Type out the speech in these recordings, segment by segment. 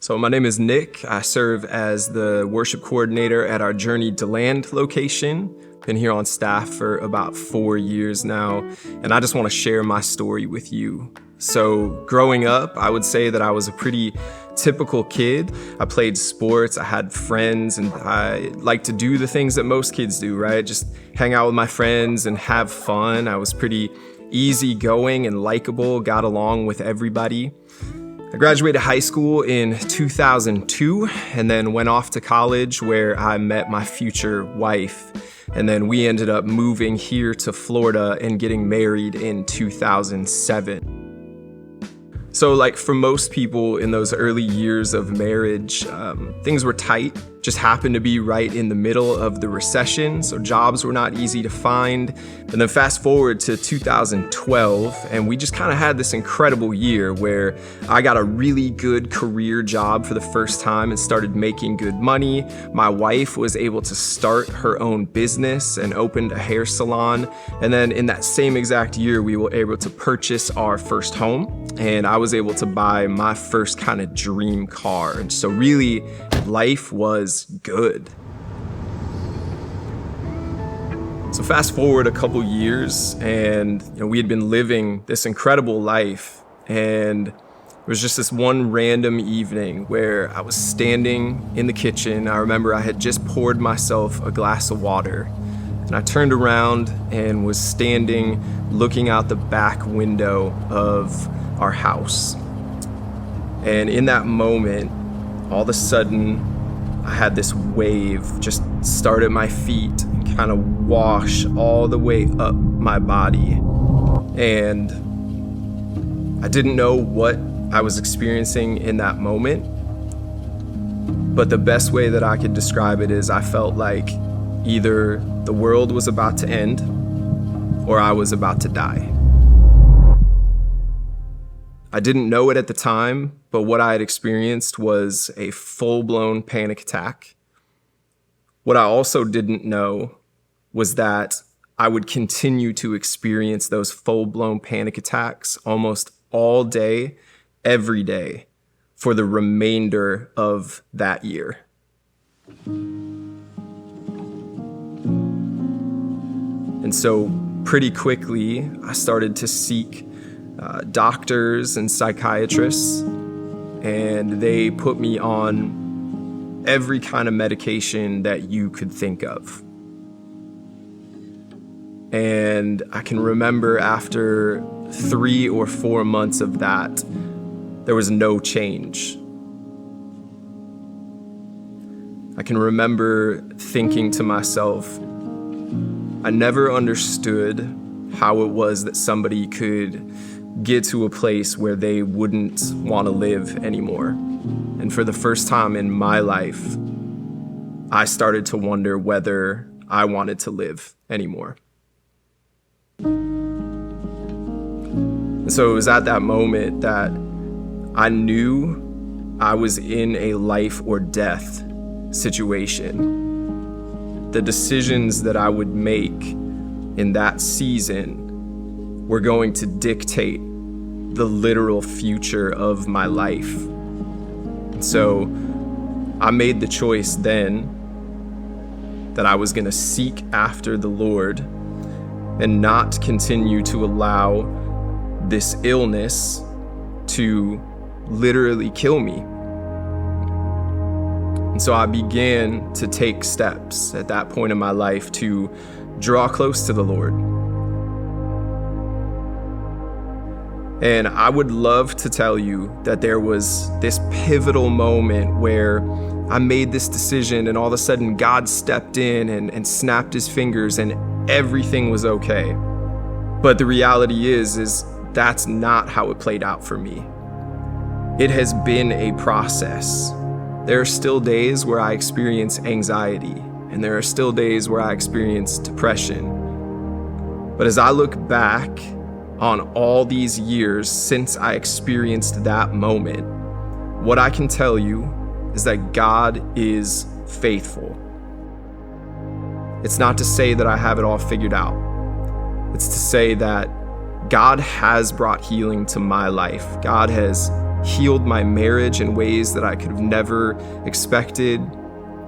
So my name is Nick. I serve as the worship coordinator at our Journey to Land location. Been here on staff for about 4 years now, and I just want to share my story with you. So growing up, I would say that I was a pretty typical kid. I played sports, I had friends, and I like to do the things that most kids do, right? Just hang out with my friends and have fun. I was pretty easygoing and likable, got along with everybody. I graduated high school in 2002 and then went off to college where I met my future wife. And then we ended up moving here to Florida and getting married in 2007. So like for most people in those early years of marriage, things were tight, just happened to be right in the middle of the recession, so jobs were not easy to find. And then fast forward to 2012, and we just kind of had this incredible year where I got a really good career job for the first time and started making good money. My wife was able to start her own business and opened a hair salon. And then in that same exact year, we were able to purchase our first home, and I was able to buy my first kind of dream car. And so really, life was good. So fast forward a couple years, and we had been living this incredible life, and it was just this one random evening where I was standing in the kitchen. I remember I had just poured myself a glass of water, and I turned around and was standing looking out the back window of our house. And in that moment, all of a sudden, I had this wave just start at my feet and kind of wash all the way up my body. And I didn't know what I was experiencing in that moment, but the best way that I could describe it is I felt like either the world was about to end or I was about to die. I didn't know it at the time, but what I had experienced was a full-blown panic attack. What I also didn't know was that I would continue to experience those full-blown panic attacks almost all day, every day, for the remainder of that year. And so pretty quickly, I started to seek doctors and psychiatrists, and they put me on every kind of medication that you could think of. And I can remember after 3 or 4 months of that, there was no change. I can remember thinking to myself, I never understood how it was that somebody could get to a place where they wouldn't want to live anymore. And for the first time in my life, I started to wonder whether I wanted to live anymore. And so it was at that moment that I knew I was in a life or death situation. The decisions that I would make in that season were going to dictate the literal future of my life. And so I made the choice then that I was going to seek after the Lord and not continue to allow this illness to literally kill me. And so I began to take steps at that point in my life to draw close to the Lord. And I would love to tell you that there was this pivotal moment where I made this decision and all of a sudden God stepped in and snapped his fingers and everything was okay. But the reality is that's not how it played out for me. It has been a process. There are still days where I experience anxiety, and there are still days where I experience depression. But as I look back on all these years since I experienced that moment, what I can tell you is that God is faithful. It's not to say that I have it all figured out. It's to say that God has brought healing to my life. God has healed my marriage in ways that I could have never expected.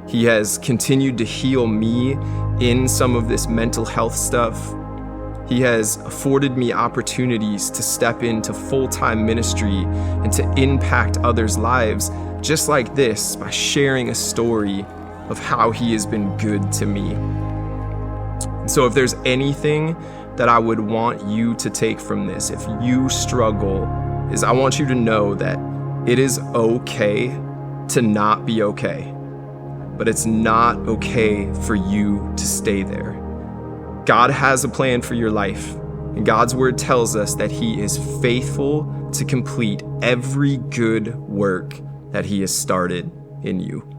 He has continued to heal me in some of this mental health stuff. He has afforded me opportunities to step into full-time ministry and to impact others' lives just like this by sharing a story of how he has been good to me. And so if there's anything that I would want you to take from this, if you struggle, is I want you to know that it is okay to not be okay, but it's not okay for you to stay there. God has a plan for your life, and God's word tells us that he is faithful to complete every good work that he has started in you.